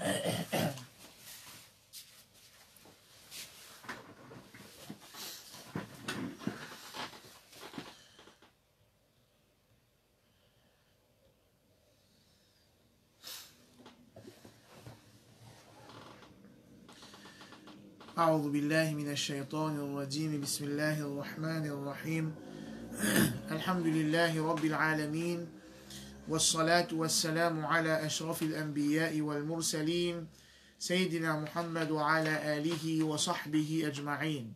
أعوذ بالله من الشيطان الرجيم بسم الله الرحمن الرحيم الحمد لله رب العالمين والصلاة والسلام على أشرف الأنبياء والمرسلين سيدنا محمد وعلى آله وصحبه أجمعين.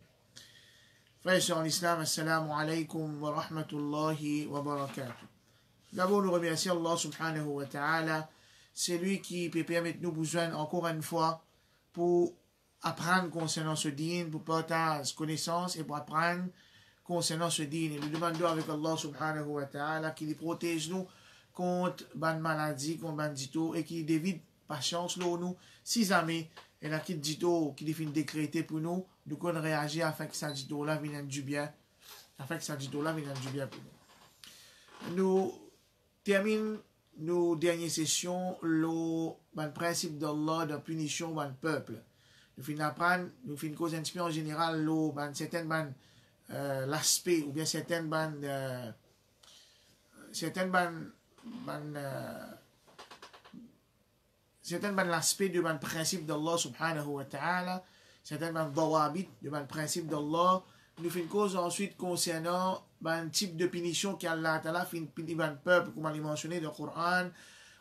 Frères et sœurs en islam, assalamu alaikum wa rahmatullahi wa barakatuh. D'abord, nous remercions Allah subhanahu wa ta'ala. C'est lui qui peut permettre nous besoin encore une fois pour apprendre concernant ce dîn, pour partager connaissance et pour apprendre concernant ce dîn. Et nous demandons avec Allah subhanahu wa ta'ala qu'il protège nous contre ban maladie, contre ban dito, et qu'il évite patience nous, si jamais il y a qui dito qui définit décréter pour nous, nous qu'on réagir afin que ça dito là vienne du bien, afin que ça dito là vienne du bien pour nous. Nous terminons nos dernières sessions le principe d'Allah de punition dans le peuple. Nous finissons apprendre, nous finissons cause un en général certaines l'aspect ou bien certaines l'aspect de le principe d'Allah subhanahu wa ta'ala, certaines dawabit de le principe d'Allah. Nous finissons cause ensuite concernant un type de punition qu'Allah ta'ala finit punir le peuple, comme on l'a mentionné dans le Coran,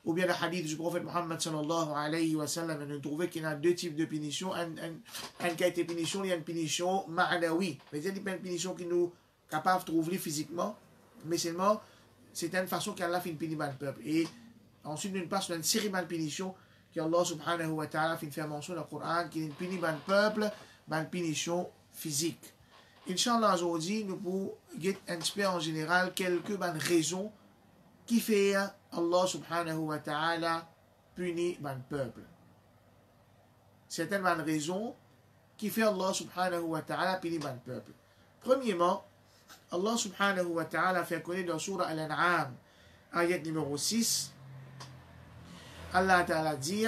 ou bien le hadith du prophète Muhammad sallallahu alayhi wa sallam. Nous trouvons qu'il y a deux types de punition. Un qui a été punition, il y a une punition ma'anawi. C'est-à-dire une punition qui nous est capable de trouver physiquement, mais seulement c'est une façon qu'Allah finit punir le peuple. Et ensuite, nous passons à une série de punitions qu'Allah subhanahu wa ta'ala finit faire mention dans le Coran, qui punit le peuple, une punition physique. Inch'Allah, aujourd'hui, nous pouvons get un petit peu en général quelques raisons qui fait Allah subhanahu wa ta'ala punit le peuple. Certaines raisons qui fait Allah subhanahu wa ta'ala punit le peuple. Premièrement, Allah subhanahu wa ta'ala fait connaître dans Surah Al-An'am, ayat numéro 6, Allah ta'ala dit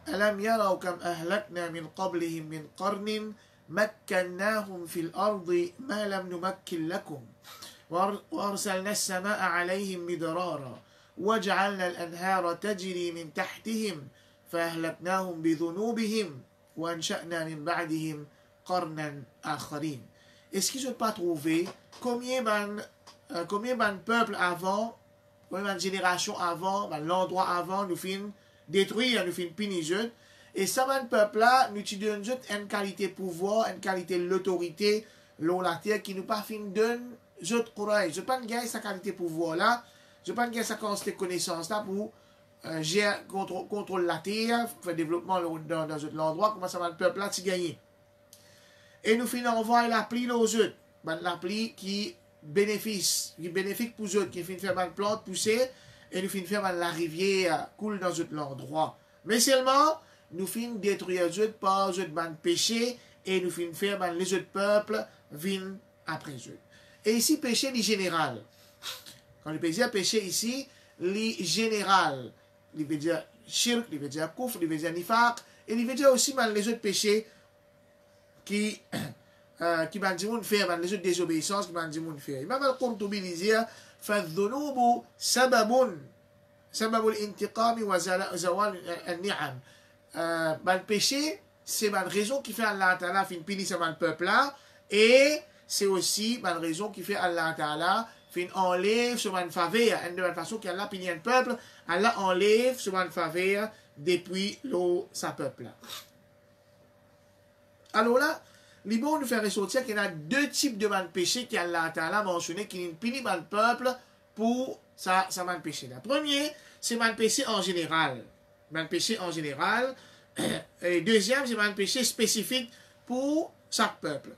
ألم يروا كم أهلكنا من قبلهم من قرن مكناهم في الأرض ما لم نمكن لكم وأرسلنا السماء عليهم مدرارا وجعلنا الأنهار تجري من تحتهم فأهلكناهم بذنوبهم وأنشأنا من بعدهم قرنا آخرين. Est-ce qu'ils n'ont pas trouvé combien de peuples avant, combien de générations avant, l'endroit avant, nous finissons détruire, nous finissons punir. Et ça, le peuple-là, nous donnons une qualité pouvoir, une qualité l'autorité, la terre qui nous pas fin donne autres courage. Je ne pas gagner sa qualité pouvoir là, je ne pas gagner sa quantité connaissance là pour gérer contrôle la terre, faire développement dans l'endroit, comment ça va le peuple là, tu gagnes. Et nous finissons envoyer l'appli aux autres, l'appli qui bénéfique pour eux, qui finit faire une plante pousser, et nous finissons faire la rivière coule dans l'endroit. Mais seulement, nous finissons détruire les autres par les autres péchés, et nous finissons faire les autres peuples viennent après eux. Et ici, péché est général. Quand le péché ici, est général. Il veut dire shirk, il veut dire kouf, il veut dire nifaq, et il veut dire aussi les autres péchés qui van dire faire, les autres désobéissances qui van dire faire. Imam al-Qurtubi dit فالذنوب سبب الانتقام وزوال النعم. Le péché, c'est une raison qui fait Allah Ta'ala fin punir ce peuple là, et c'est aussi une raison qui fait Allah Ta'ala fin enlève sur une faveur. De la façon qu'Allah punit un peuple, Allah enlève sur une faveur depuis sa peuple là. Alors là, il est bon de faire ressortir qu'il y a deux types de péché qu'Allah Ta'ala a mentionné qui punit le peuple pour ça péché là. Premier, c'est le péché en général. Le péché en général. Et deuxième, c'est un péché spécifique pour chaque peuple.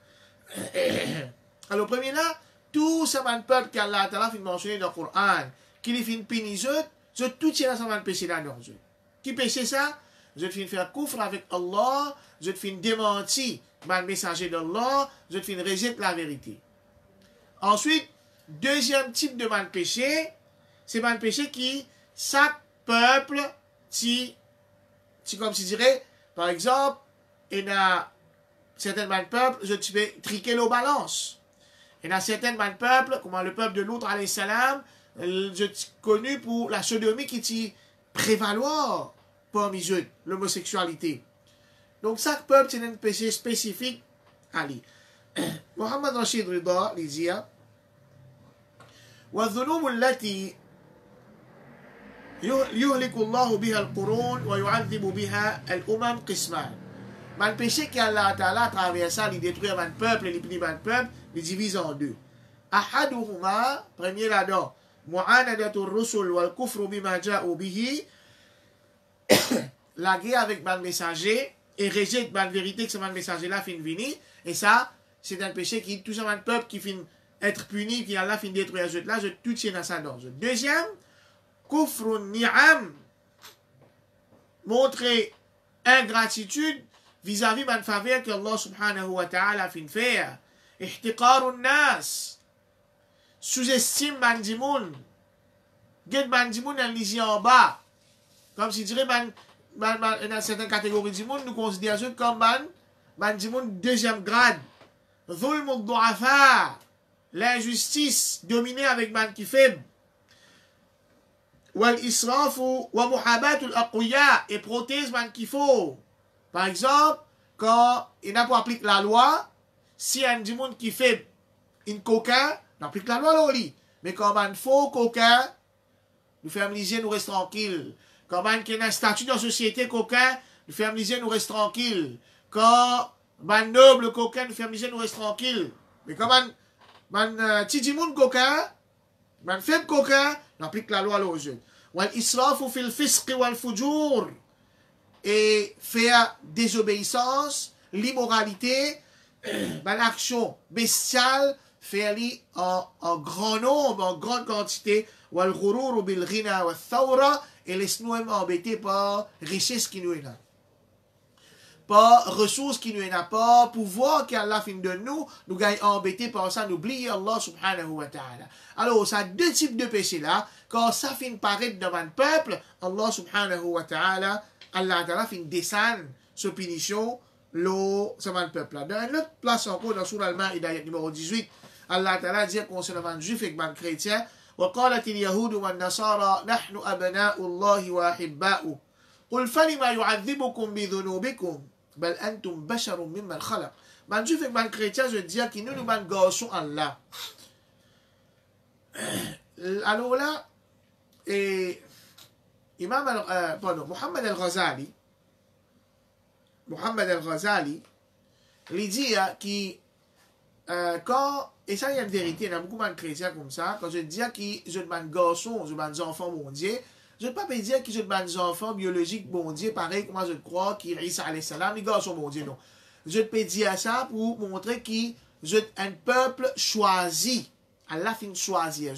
Alors, premier là, tout ce peuple qu'Allah Ta'ala a mentionné dans le Coran, qui les finit punir, tout tient dans ce péché là dans eux. Qui péché ça? Je finis faire coufre avec Allah, je finis démentir le messager d'Allah, je finis rejeter la vérité. Ensuite, deuxième type de mal péché, c'est mal péché qui chaque peuple c'est comme si je dirais, par exemple, il y a certains peuples, je vais triquer la balance. Il y a certains peuples, comme le peuple de Lut alayhi salam, je suis connu pour la sodomie qui t'y prévaloir parmi eux, l'homosexualité. Donc, chaque peuple, c'est un péché spécifique à lui. Mohammed Rashid Rida, il dit, والذنوب التي يهلك الله بها القرون ويعذب بها الأمم قسمان. Man péché qu'Allah Ta'ala traverse ça, il détruit un peuple, il punit un peuple, il divise en deux. Ahaduhuma, premier là-dedans, mu'anadatul rusul wal kufru bima ja'u bihi, la guerre avec man messager et rejette man vérité que ce man messager là fin vini, et ça, c'est un péché qui touche un peuple qui fin être puni, qui Allah fin détruire ce là, je tout tient dans ça dans. Deuxième, kufrun ni'am, montrer ingratitude vis-à-vis de la faveur que Allah subhanahu wa ta'ala a fait faire. Ihtiqarun nas. Sous-estime bandimoun. Get bandimoun en lisier en bas. Comme si dirait, dans certaines catégories du monde, nous considérons comme bandimoun deuxième grade. Zulm du'afa. L'injustice dominée avec man qui faible. Wal israfu wa muhabatul aqwiya. Et prothèse man qui faut. Par exemple, quand il n'a pas appliqué la loi, si un monde qui fait une coquin, on applique la loi là, mais quand un faux coquin, nous faisons liser, nous restons tranquilles. Quand un qui a un statut dans la société coquin, nous faisons liser, nous restons tranquilles. Quand un noble coquin, nous faisons liser, nous restons tranquilles. Mais quand un petit monde coquin, un faible coquin, on applique la loi là aux jeunes. Wal israfu fil fisqi wal fujur. Et faire désobéissance, l'immoralité, l'action bestiale, faire en grand nombre, en grande quantité, et laisse-nous embêter par richesse qui nous est là. Par ressources qui nous est là, par pouvoir qu'Allah fin de nous gagne embêter par ça, n'oublier Allah subhanahu wa ta'ala. Alors, ça a deux types de péchés là. Quand ça fin paraître devant un peuple, Allah subhanahu wa ta'ala, Allah Ta'ala fin descendre ce punition le peuple là. Dans une autre place encore dans Sourate Al-Ma'idah numéro 18, Allah Ta'ala dit concernant les juifs et les chrétiens, وقالت اليهود والنصارى نحن أبناء الله وأحباؤه قل فلما يعذبكم بذنوبكم بل أنتم بشر ممن خلق. Les juifs et les chrétiens je dis que nous nous garçons Allah. Alors là et Mohammed al-Ghazali, il dit quand, et ça il y a une vérité, il y a beaucoup de chrétiens comme ça, quand je dis que je demande garçons, je demande enfants bon Dieu, je ne peux pas dire que je demande enfants biologiques bon Dieu, pareil comme je crois qu'Isa alayhi salam, les garçons bon Dieu, non. Je peux dire ça pour montrer que je un peuple choisi, Allah fin choisir,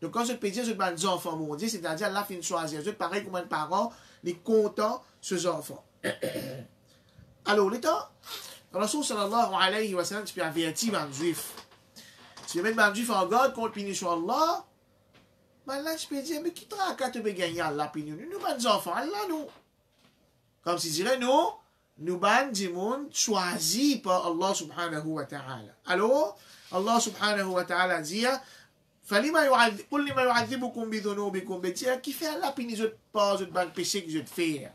donc, quand je peux dire, je demande des enfants, mon Dieu, c'est-à-dire, Allah fin choisir. Je pareil comme un parent, les content ces enfants. Alors, le temps, Rasul sallallahu alayhi wa sallam, tu peux avertir un juif. Tu peux mettre un juif en garde contre punition Allah. Mais là, je peux dire, mais qui traque te peut gagner Allah punition? Nous, ban des enfants, Allah, nous. Comme si je dirais, nous ban du monde choisi par Allah subhanahu wa ta'ala. Alors, Allah subhanahu wa ta'ala dit, قل لما يعذبكم بذنوبكم qui fait la punition pas de ban péché que je te fais.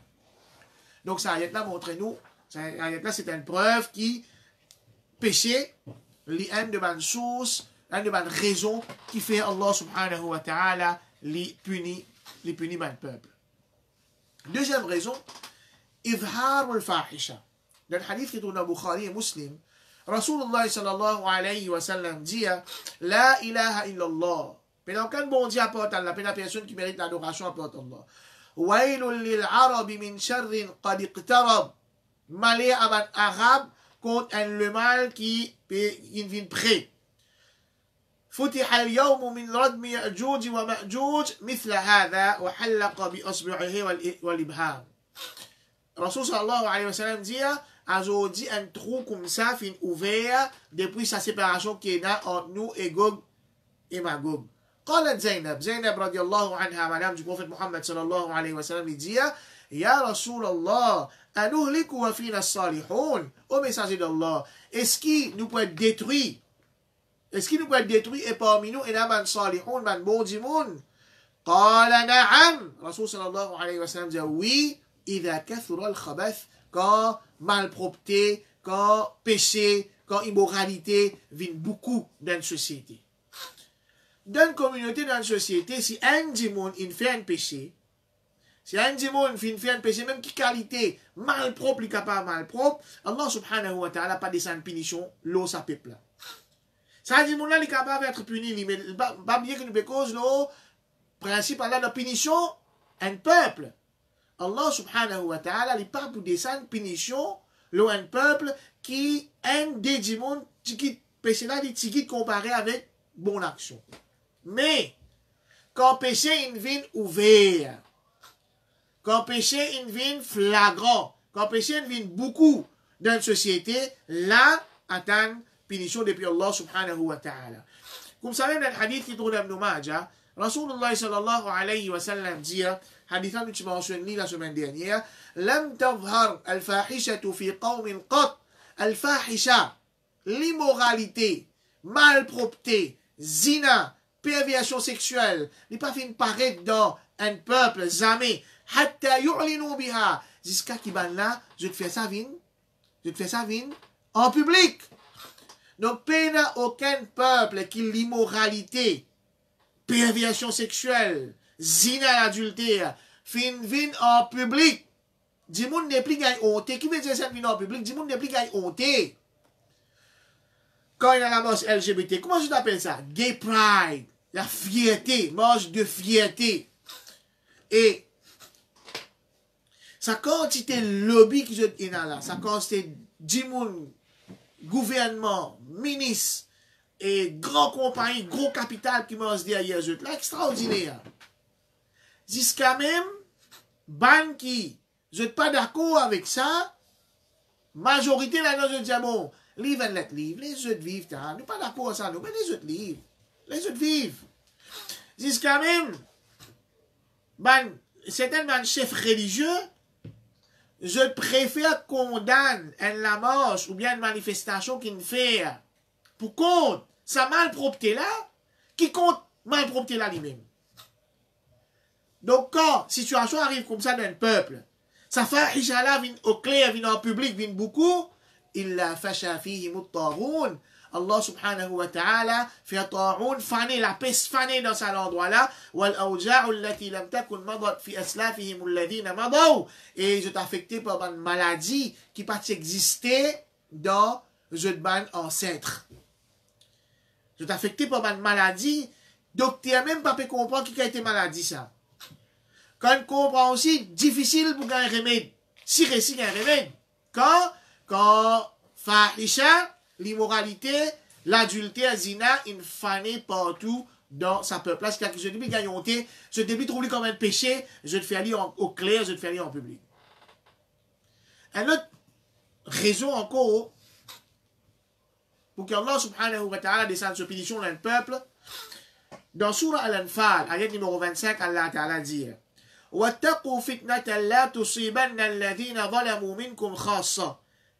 Donc ça ayat là montre-nous, ça ayat là c'est une preuve qui péché l'un de ban source, l'un de ban raison qui fait Allah subhanahu wa ta'ala les punit ban peuple. Deuxième raison, izhar al-fahisha. Dans le hadith qui est dans Bukhari et Muslim, Rasulullah sallallahu alayhi wa sallam dit La ilaha illallah. Pendant qu'un bon Dieu apporte Allah, pendant la personne qui mérite l'adoration apporte Allah. Wailul lil arabi min sharrin qad iqtarab. Malheur à un arabe contre le mal qui vient près. فتح اليوم من ردم يأجوج ومأجوج مثل هذا وحلق بأصبعه والإبهام. Rasul sallallahu alayhi wa sallam dit aujourd'hui un trou comme ça fin ouvert depuis sa séparation qui est là entre nous et Gog et Magog. قالت زينب رضي الله عنها, madame du prophète Muhammad sallallahu alayhi wa sallam, lui dit, Ya Rasulallah, anuhliku wa fina salihun. Ô messager d'Allah, est-ce qu'il nous peut être détruit? Est-ce qu'il nous peut être détruit et parmi nous, il y a man salihun, man bon du monde? Qala na'am. Rasul sallallahu alayhi wa sallam dit, oui, idha kathura al-khabath, quand malpropreté, quand péché, quand immoralité viennent beaucoup dans une société. Dans une communauté, dans une société, si un dimon il fait un péché, si un dimon fait un péché, même qui qualité malpropre, il est capable malpropre, Allah subhanahu wa ta'ala pas descendre punition, l'eau sa peuple. Ça dimon là, il est capable d'être puni, mais pas bien que nous cause l'eau, principe Allah de punition, un peuple. Allah subhanahu wa ta'ala, il n'est pas pour descendre punition, l'eau un peuple qui un des dimon qui péché là, il comparé avec bonne action. Mais, quand péché il vient ouvert, quand péché il vient flagrant, quand péché il vient beaucoup dans une société, là, attend punition depuis Allah subhanahu wa ta'ala. Comme vous savez, dans le hadith qui trouve dans Ibn Majah, Rasulullah sallallahu alayhi wa sallam dit, hadith que tu mentionnes la semaine dernière, Lam tavhar al-fahishatu fi qawmin qat, al-fahisha, l'immoralité, malpropreté, zina, perversion sexuelle, n'est pas fait paraître dans un peuple, jamais. Hatta yu'linu biha. Jusqu'à qui ban là, je te fais ça vin en public. Donc, il n'y a aucun peuple qui l'immoralité, perversion sexuelle, zina, l'adultère, vin en public. Du monde n'est plus gagne honte. Qui veut dire ça vin en public? Du monde n'est plus gagne honte. Quand il y a la marche LGBT, comment je t'appelle ça? Gay pride. La fierté, marche de fierté. Et sa quantité lobby qui est là, sa quantité d'immun, gouvernement, ministre et grand compagnie, gros capital qui marche derrière eux, là, extraordinaire. Jusqu'à même, ban qui, je ne suis pas d'accord avec ça, majorité là, je dis, bon, live and let live, les autres vivent, nous ne sommes pas d'accord avec ça, nous, mais les autres vivent. Les autres vivent. Jusqu'à même, certains chefs religieux, je préfère condamner la marche ou bien une manifestation qui ne fait pour contre sa malpropreté là, qui compte malpropreté là lui-même. Donc quand situation arrive comme ça dans le peuple, ça fait Inch'Allah vient au clair, vient en public, vient beaucoup, il la fasha fihi muttaroun. Allah subhanahu wa ta'ala fait ta'oun fané, la peste fanée dans cet endroit-là. Wal awja'u allati lam takun madat fi aslafihim alladhina madaw. Et je t'affecté par une maladie qui pas existé dans je ban ancêtre. Je t'affecté par une maladie, docteur même pas peut comprendre qui a été maladie ça. Quand on comprend aussi, difficile pour gagner un remède. Si réussi un remède. Quand fahisha, l'immoralité, l'adultère, zina, il fanait partout dans sa peuple. Là, c'est que je début gagnonté, je début trouvé comme un péché, je te fais aller au clair, je te fais aller en public. Une autre raison encore pour que Allah subhanahu wa ta'ala descende sur punition dans le peuple, dans Surah Al-Anfal, ayat numéro 25, Allah ta'ala dit وَاتَّقُوا فِتْنَةً لَا تُصِيبَنَّ الَّذِينَ ظَلَمُوا مِنْكُمْ خَاصَّةً.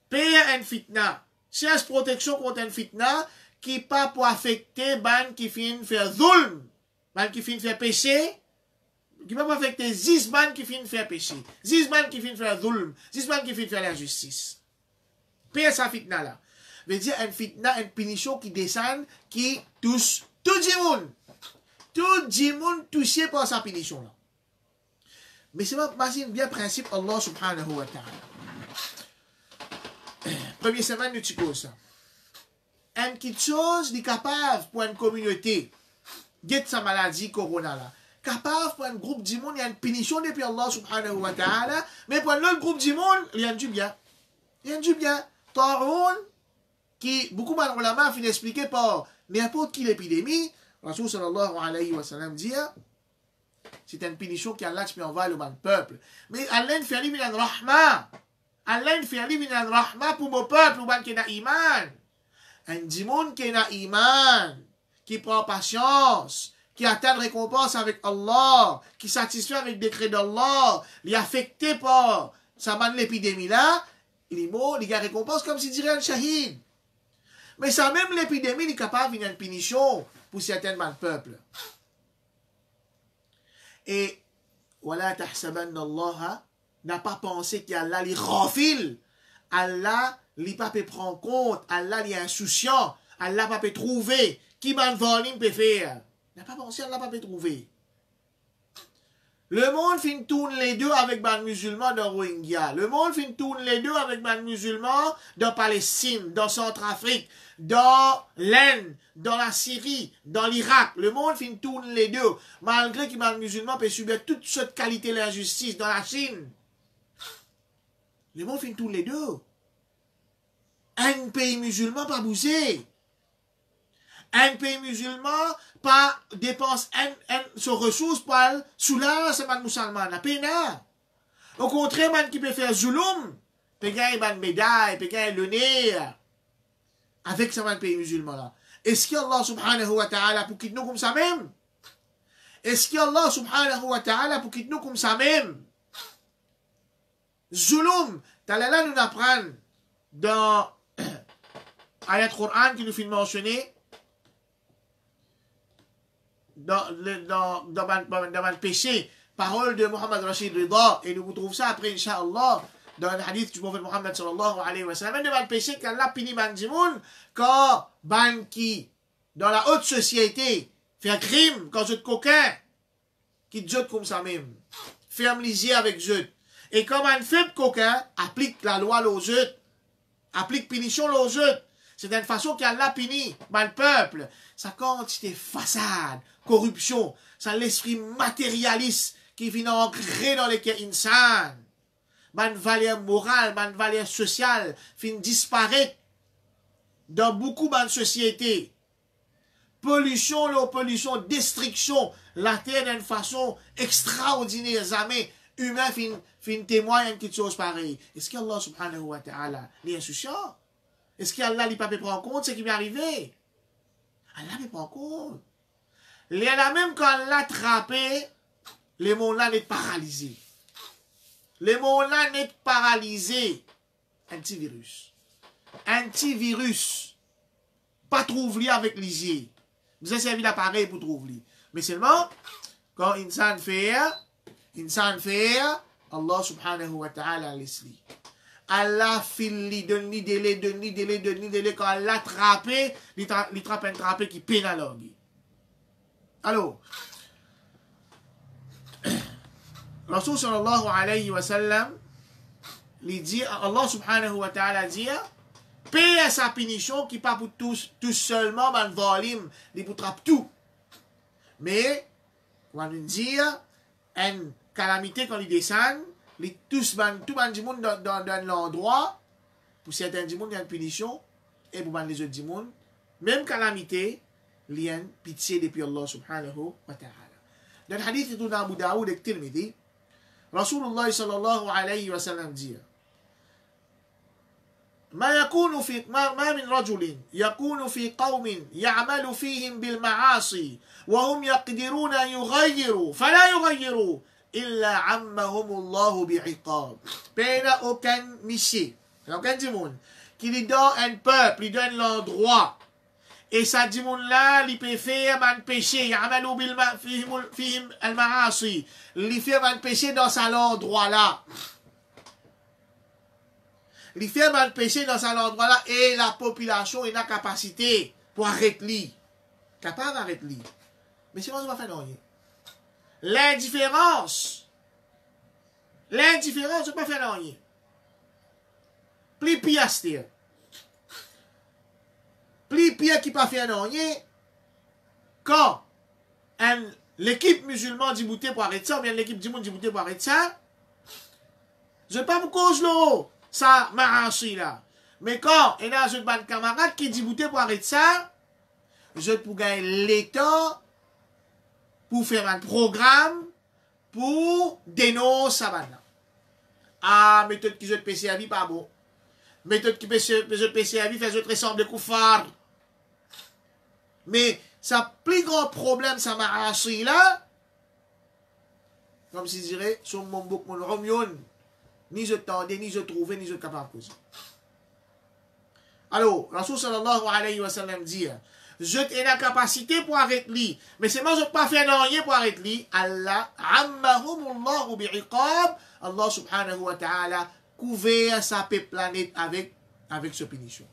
Paye une fitna. Cherche protection contre une fitna qui pas pour affecter ban qui finit faire zulm, ban qui finit faire péché, qui pas pour affecter 10 ban qui finit faire péché, 10 ban qui finit faire zulm, 10 ban qui finit faire l'injustice. Paye sa fitna là. Veut dire une fitna, une punition qui descend, qui touche tout le monde. Tout le monde touché par sa punition là. Mais c'est pas bien principe Allah subhanahu wa ta'ala. Première semaine, nous tu ça. Une petite chose est capable pour une communauté, get sa maladie corona là. Capable pour un groupe du monde, il y a une punition depuis Allah subhanahu wa ta'ala, mais pour un autre groupe du monde, il y a du bien. Il y a du bien. Ta'oun, qui beaucoup de ulama fin expliqué par n'importe quelle épidémie, Rasul sallallahu alayhi wa sallam dit, c'est une punition qui Allah te met envers le peuple. Mais Allah fait aller min rahma. Allah fait aller min rahma pour mon peuple ou qui n'a iman. Un dimon qui n'a iman, qui prend patience, qui atteint récompense avec Allah, qui satisfait avec le décret d'Allah, il est affecté par sa man l'épidémie là, il est mort, il a récompense comme s'il dirait un shahid. Mais ça même l'épidémie, il est capable d'une punition pour certains peuples. Et voilà, tahsabanna Allah n'a pas pensé qu'Allah les ghafil. Allah li pas peut prendre compte, Allah li insouciant, Allah pas peut trouver qui man volim peut faire. N'a pas pensé Allah pas peut trouver. Le monde fin tourne les deux avec les musulmans dans Rohingya. Le monde fin tourne les deux avec les musulmans dans Palestine, dans Centrafrique, dans l'Inde, dans la Syrie, dans l'Irak. Le monde fin tourne les deux. Malgré que les musulmans peuvent subir toute cette qualité de l'injustice dans la Chine. Le monde fin tourne les deux. Un pays musulman pas bougé. Un pays musulman pas dépense son ressource pour soulager ces musulmans. Au contraire, man qui peut faire zulum, peut gagner une médaille, peut gagner le nez avec ces pays musulmans là. Est-ce qu'Allah subhanahu wa ta'ala pour quitter nous comme ça même? Est-ce qu'Allah subhanahu wa ta'ala pour quitter nous comme ça même? Zulum, Talala nous apprend dans ayat Coran qui nous fait mentionner dans le péché, parole de Muhammad Rashid Rida, et nous vous trouvons ça après, Inch'Allah, dans le hadith du prophète Muhammad sallallahu alayhi wa sallam, devant le péché qu'Allah punit ban dimoun, quand ban qui, dans la haute société, fait un crime, quand je coquin, qui te jette comme ça même, ferme les yeux avec jeu. Et comme un faible coquin, applique la loi aux jeux, applique punition aux jeux. C'est d'une façon qu'Allah punit le peuple. Sa quantité façade, corruption, ça l'esprit matérialiste qui vient ancrer dans les cœurs insan. Man valeur morale, man valeur sociale, fin disparaître dans beaucoup de sociétés. Pollution, destruction, la terre d'une façon extraordinaire, jamais humain fin témoigne une petite chose pareille. Est-ce qu'Allah subhanahu wa ta'ala est insouciant? Est-ce qu'Allah n'est pas peut prendre compte de ce qui m'est arrivé? Allah ne prend en compte. Il y en a même quand Allah attrapé, les mondes-là n'est paralysés. Les mondes-là n'est paralysés. Un petit virus. Un petit virus. Pas trouver avec l'isier. Vous avez servi l'appareil pour trouver. Mais seulement, quand insan fait, Allah subhanahu wa ta'ala laisse-le. Allah fili, donne-lui délai, quand Allah attrapé, il trappe un trappé qui pénalogue. Alors, Rasul sallallahu alayhi wa sallam, il dit, Allah subhanahu wa ta'ala dit, paye sa punition qui pas pour tous seulement, dans le volume, il pour trappe tout. Mais, on va dire, une calamité quand il descend, tout le monde dans l'endroit, pour certains du monde, il y a une punition, et pour les autres du monde, même calamité, il y a une pitié depuis Allah subhanahu wa ta'ala. Dans le hadith de Abu Daoud et Tirmidhi, Rasulullah sallallahu alayhi wa sallam dit, ما من رجل يكون في قوم يعمل فيهم بالمعاصي وهم يقدرون أن يغيروا فلا يغيروا إلا عمهم الله بعقاب. Pas aucun monsieur, aucun dimoun qui lui donne un peuple, lui donne l'endroit, et ça dimoun là, il peut faire un péché, يعملوا فيهم المعاصي, il fait un péché dans cet endroit là. Il fait un péché dans cet endroit là, et la population a la capacité pour arrêter lui. Capable d'arrêter lui. Mais c'est quoi ça va faire non? L'indifférence, c'est pas faire rien. Plus pire, c'est plus pire qui pas faire rien, quand l'équipe musulmane dit bouter pour arrêter ça, ou bien l'équipe du monde dit bouter pour arrêter ça, je ne sais pas pour cause l'eau, ça m'a arraché là. Mais quand il y a un camarade qui dit bouter pour arrêter ça, je peux gagner l'État pour faire un programme pour dénoncer ça maintenant. Ah, méthode qui je PC à vie pas bon. Méthode qui je PC à vie fait je te ressemble de koufar. Mais Sa plus grand problème, ça m'a assis là, comme si je dirais, sur mon bouc, mon romion, ni je tendais, ni je trouvais, ni je capable de causer. Alors, Rasul sallallahu alayhi wa sallam dit, je ai la capacité pour arrêter lui, mais c'est moi je ne pas faire rien pour arrêter lui. Allah, ammahumullahu bi'iqab, Allah subhanahu wa ta'ala, couvert sa planète avec ce punition.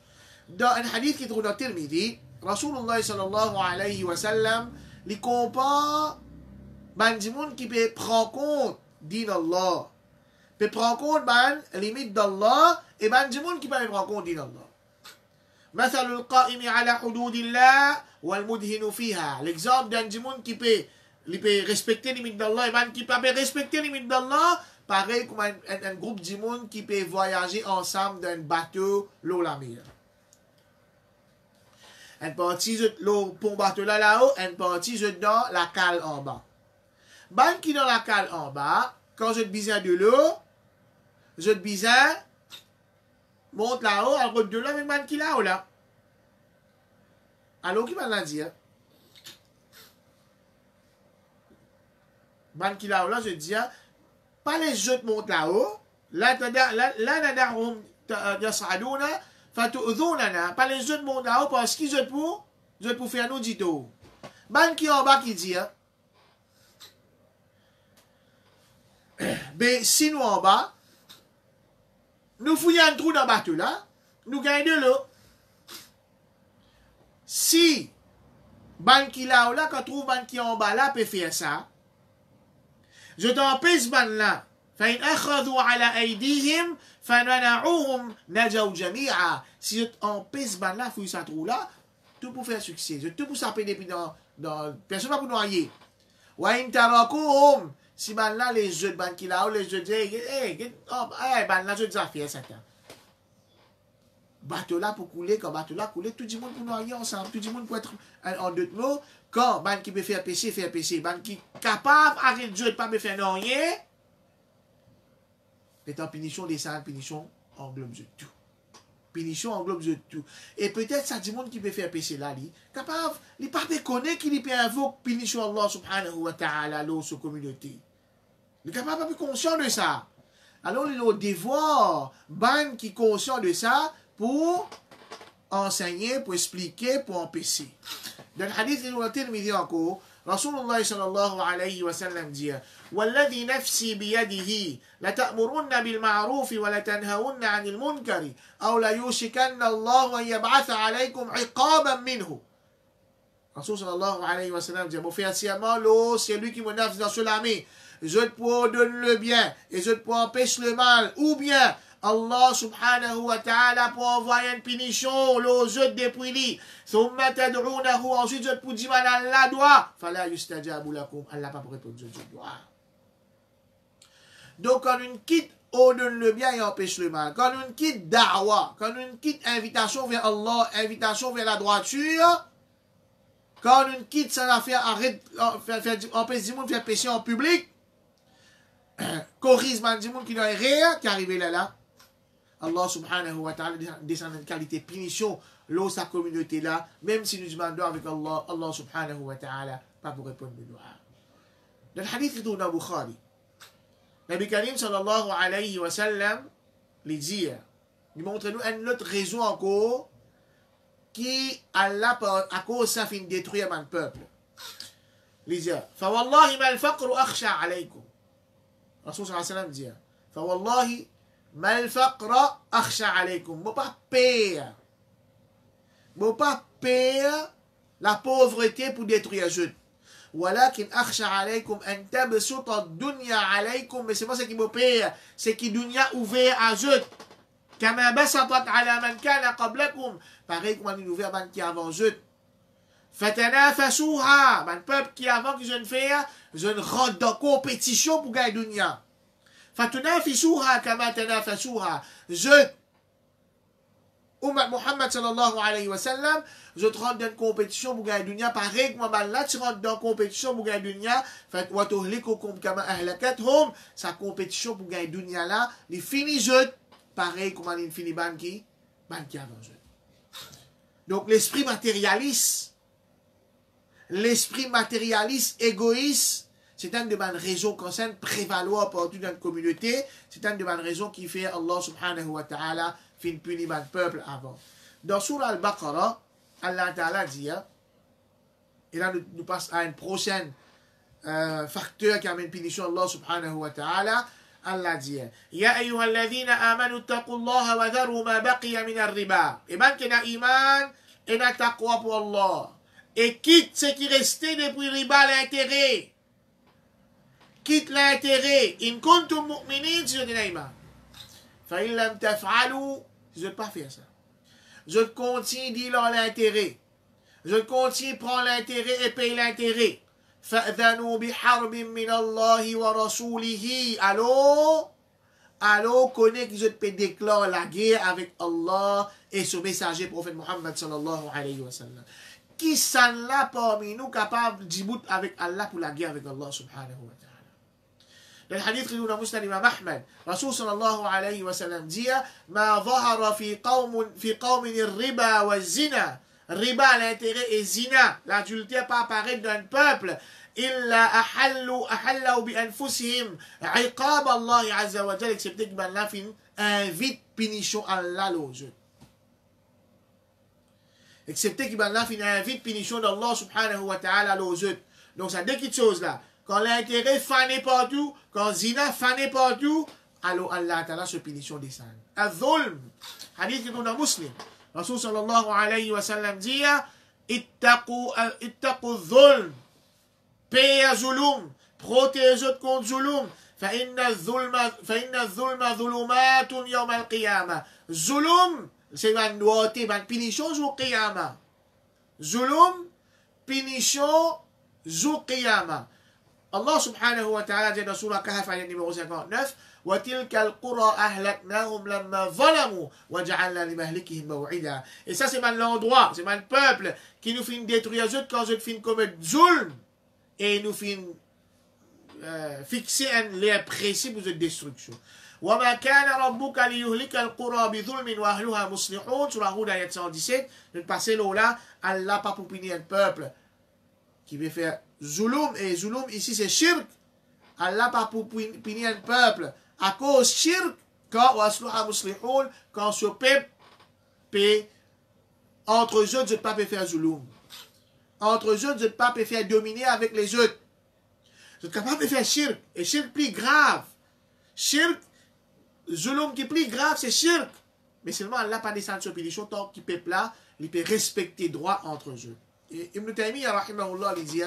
Dans un hadith qui trouve dans Tirmidhi, Rasulullah sallallahu alayhi wa sallam, il compare ban di moun qui peut prendre compte din Allah, peut prendre compte ban limite d'Allah, et ban di moun qui peut prendre compte din Allah. مثل القائم على حدود الله والمدهن فيها. L'exemple d'un di moun qui peut respecter les limites d'Allah et ban qui peut respecter les limites d'Allah, pareil comme un groupe de monde qui peut voyager ensemble dans un bateau l'eau la mer. Une partie de l'eau pour bateau là-haut, une partie dans la cale en bas. Ban qui dans la cale en bas, quand je te besoin de l'eau, je te besoin monte là-haut, à route de l'eau avec ban qui là-haut là. Alors qui va la dire? Ban qui là-haut là, je dis, pas les jeux de monte là-haut, là nadahum yasaduna fatu'dhunana, pas les jeux de monte là-haut parce qu'ils je pour faire nous dit tout. Ban qui en bas qui dit, ben si nous en bas, nous fouillons un trou dans le bateau là, nous gagnons de l'eau. Si ban qui là ou là, quand trouve ban qui en bas là, peut faire ça, je t'empêche ban là. فإن أخذوا على أيديهم فننعوهم نجوا جميعا. Si je t'empêche ban là, fouille ça trou là, tout pour faire succès. Je tout pour s'appeler depuis dans personne pas pour noyer. وإن تركوهم. Si ban là les jeux de ban qui là ou les jeux de ban là je dis à faire ça. Bateau là pour couler, quand bateau là couler, tout le monde pour noyer ensemble, tout le monde pour être en deux mots, quand ban qui peut faire péché, ban qui capable arrêter de Dieu de pas me faire noyer, est en punition des saints, punition englobe tout. Punition englobe tout. Et peut-être ça du monde qui peut faire péché là, lui, capable, il pas connaît qu'il peut invoquer punition Allah subhanahu wa ta'ala dans sa communauté. Il est capable d'être conscient de ça. Alors il a le devoir, ban qui est conscient de ça, pour enseigner, pour expliquer, pour empêcher. Dans le hadith de Tirmidhi encore, Rasulullah sallallahu alayhi wa sallam dit والذي نفسي بيده لتأمرن بالمعروف ولتنهون عن المنكر أو ليوشكن الله أن يبعث عليكم عقابا منه. Rasul sallallahu alayhi wa sallam dit, mon frère, c'est lui qui me nafs dans ce lami. Je te donne le bien et je te empêche le mal. Ou bien, Allah subhanahu wa ta'ala pour envoyer une punition, le jeu depuis lui. Thumma tad'unahu, ensuite je te dis mal Allah doit. Fala yustajabu lakum. Allah pas pour répondre, je dois. Donc, quand une quitte, on donne le bien et empêche le mal. Quand une quitte da'wa, quand une quitte invitation vers Allah, invitation vers la droiture, quand une quitte ça va faire arrête, empêche du monde faire péché en public, corrige du monde qui doit rire, qui arrive là. Allah subhanahu wa ta'ala descend une qualité punition l'eau sa communauté là, même si nous demandons avec Allah, Allah subhanahu wa ta'ala pas pour répondre le doigt. Dans le hadith qui tourne dans Bukhari, Nabi Karim sallallahu alayhi wa sallam les dit, il montre nous une autre raison encore qui Allah à cause ça finit détruire un peuple. Il dit, fa wallahi ma al-faqr akhsha alaykum. Rasul sallallahu alayhi wa sallam dit, fa wallahi ما الفقر أخشى عليكم. Mon pas pire la pauvreté pour détruire je. ولكن أخشى عليكم أن تبسط الدنيا عليكم. Mais c'est pas ce qui me pire, c'est que dunya ouvert à je. كما بسطت على من كان قبلكم. Pareil comme on ouvert man qui avant je. فتنافسوها. Man peuple qui avant que je ne fais, je ne rentre dans compétition pour gagner dunya. فتنافسوها كما تنافسوها. Je, Ummat Muhammad sallallahu alayhi wa sallam, je te rentre dans une compétition pour gagner dunya. Pareil que moi, là, tu rentres dans une compétition pour gagner dunya. Fait wa tuhlikukum kama ahlakathum. Sa compétition pour gagner dunya là, il finit je, pareil comme il finit ban qui avant je. Donc l'esprit matérialiste l'esprit matérialiste, égoïste, c'est une de bonnes raisons qui concerne prévaloir partout dans la communauté, c'est une de bonnes raisons qui fait Allah subhanahu wa ta'ala fin punir le peuple avant. Dans Surah Al-Baqarah, Allah ta'ala dit, et là nous passons à un prochain facteur qui amène punition Allah subhanahu wa ta'ala. Allah dit, Ya ayyuhalladhina amanu taqullaha wa dharu ma baqiya min ar-riba. Et ben qui a iman et n'a taqwa pour Allah. Et quitte ce qui restait depuis riba l'intérêt. Quitte l'intérêt. In kuntum mu'minin si je dis iman. Fa in lam taf'alu, je ne vais pas faire ça. Je continue d'y dans l'intérêt. Je continue prendre l'intérêt et payer l'intérêt. فَأْذَنُوا بِحَرْبٍ مِّنَ اللَّهِ وَرَسُولِهِ. Allô, connaît que je peux déclarer la guerre avec Allah et son messager, prophète Muhammad sallallahu alayhi wa sallam. Qui s'en là parmi nous capable d'y bout avec Allah pour la guerre avec Allah subhanahu wa ta'ala. Dans le hadith que nous avons Muslim Imam Ahmad, Rasul sallallahu alayhi wa sallam dit, ما ظهر في قوم الربا والزنا. Riba, l'intérêt, et zina, l'adultère pas apparaître dans le peuple. Illa ahallu bi anfusihim iqab Allah azza wa jalla, excepté que ben la fin invite punition Allah l'autre. Excepté que ben la fin invite punition d'Allah subhanahu wa ta'ala l'autre. Donc ça deux petites choses là. Quand l'intérêt fané partout, quand zina fané partout, alors Allah ta'ala se punition descend. Al-dhulm, hadith qui est dans Muslim. Rasul sallallahu alayhi wa sallam dit, ittaqu dhulm, paix à zulum, protégez contre zulum, fa inna dhulma dhulumatun yawm al-qiyamah. Zulum, c'est une noité, une punition jour qiyamah. Zulum, punition jour qiyamah. Allah subhanahu wa ta'ala dit dans Surah Kahf, ayat numéro 59, وَتِلْكَ الْقُرَى أَهْلَكْنَاهُمْ لَمَّا ظَلَمُوا وَجَعَلْنَا لِمَهْلِكِهِمْ مَوْعِدًا. Et ça, c'est mal l'endroit, c'est mal le peuple qui nous fait détruire eux quand je fin commettre zulm et nous fin fixer un lieu précis pour cette destruction. وَمَا كَانَ رَبُّكَ لِيُهْلِكَ الْقُرَى بِظُلْمٍ وَأَهْلُهَا مُصْلِحُونَ. Sur la Houд, ayat 117, nous passons là, Allah pas pour punir un peuple qui veut faire zulum, et zulum ici c'est shirk. Allah pas pour punir un peuple à cause shirk, quand ce peuple peut, entre eux, je ne pas faire zulum. Entre eux, je ne pas faire dominer avec les autres. Je ne capable de faire shirk, et shirk plus grave. Shirk, zulum qui est plus grave, c'est shirk. Mais seulement Allah pas descendre sur punition tant qu'il peuple là, il peut respecter droit entre eux. Et Ibn Taymiyyah rahimahullah il dit,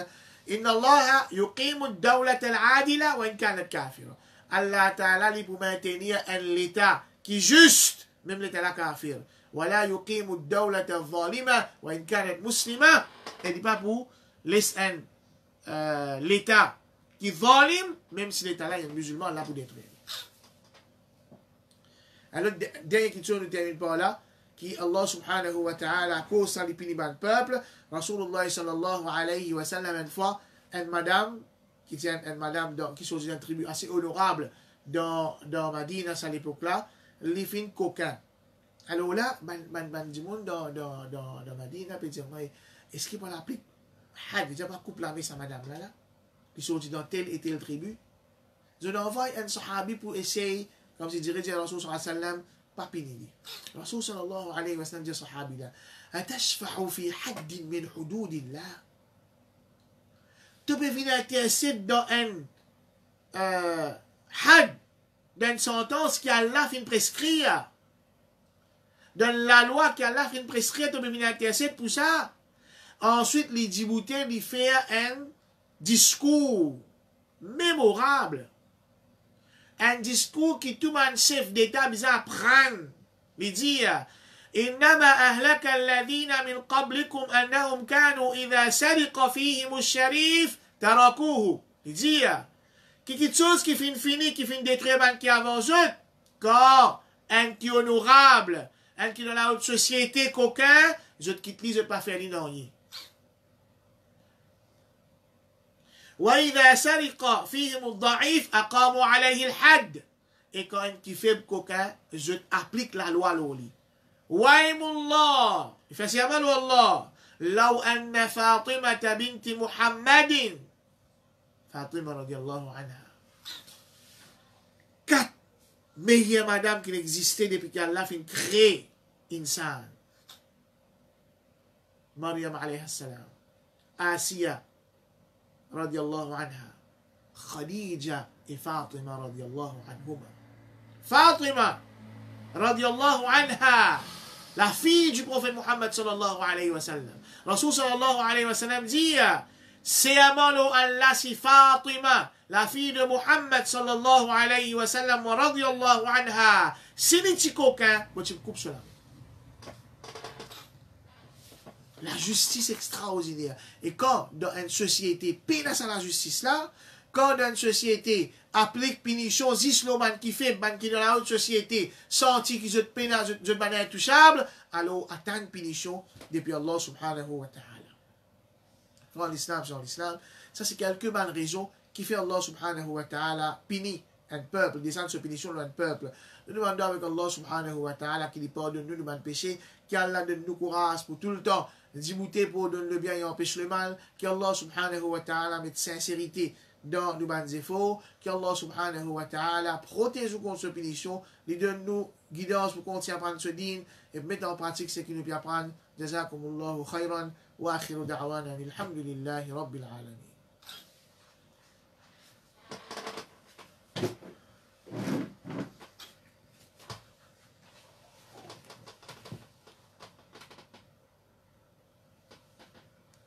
Inna Allah yuqimu ad-dawlata al-adila wa in kanat kafira. Allah Ta'ala lui pour maintenir un l'État qui est juste, même l'État là kafir. Wa la yuqimu ad-dawlata al-zalima wa in kanat muslima. Et dit pas pour laisser l'État qui est zalim, même si l'État là est musulman, là pour détruire. Alors, dernière question, nous terminons par là, qui Allah subhanahu wa ta'ala, à cause de l'épiniment du peuple, Rasulullah sallallahu alayhi wa sallam, une fois, une madame, qui tient une madame qui sont une tribu assez honorable dans Madina à l'époque-là, les fins coquins. Alors là, du monde dans Madina peut dire, est-ce qu'il peut l'appeler Had, il n'y a pas couple avec sa madame là, qui sont dans telle et telle tribu. Je l'envoie un sahabi pour essayer, comme je dirais, dire Rasul sallallahu alayhi wa sallam, pas pénible. Rasul sallallahu alayhi wa sallam dit sahabi là, atashfa'u fi haddin min hududillah. Tu peux venir intéresser dans un had, dans une sentence qui Allah fin prescrire. Dans la loi qui Allah fin prescrire, tu peux venir intéresser pour ça. Ensuite, les djiboutés lui faire un discours mémorable. Un discours qui tout le chef d'État besoin apprendre. Il dit, إنما أهلك الذين من قبلكم أنهم كانوا إذا سرق فيهم الشريف تركوه. Il dit, quelque chose qui finit qui finit détruire un qui avance, quand un qui est honorable, un qui est dans la haute société, qu'aucun, je te quitte, je ne pas faire l'inornie. وإذا سرق فيهم الضعيف أقاموا عليه الحد. Et quand un qui fait coquin, je applique la loi l'oli. Waimullah, il fait siamal Allah, لو أن فاطمة بنت محمد Fatima radiallahu anha. 4 meilleures madames qui existaient depuis qu'Allah fait créer insan. Maryam alayhi salam, Asiya radiallahu anha, Khadija et Fatima radiallahu anhuma. Fatima radiallahu anha, la fille du prophète Muhammad sallallahu alayhi wa sallam. Rasul sallallahu alayhi wa sallam dit c'est amalo Allah si Fatima, la fille de Muhammad sallallahu alayhi wa sallam wa radiyallahu anha. C'est les petits coquins, tu me coupes cela. La justice extraordinaire. Et quand dans une société pénasse à la justice là, quand dans une société applique punition isloman qui fait ban qui dans la haute société senti qui se pénasse de manière intouchable, alors attendre punition depuis Allah subhanahu wa ta'ala. Dans l'islam, ça c'est quelques bonnes raisons qui fait Allah subhanahu wa ta'ala punit un peuple, descendre ce punition dans un peuple. Nous demandons avec Allah subhanahu wa ta'ala qu'il pardonne nous de péchés, qu'Allah donne nous courage pour tout le temps, d'imiter pour donner le bien et empêcher le mal, qu'Allah subhanahu wa ta'ala mette sincérité dans nos bonnes efforts, qu'Allah subhanahu wa ta'ala protège nous contre ce punition, lui donne nous guidance pour continuer à prendre ce din et mettre en pratique ce qu'il nous peut apprendre. Jazakumullahu khayran. وآخر دعوانا الحمد لله رب العالمين.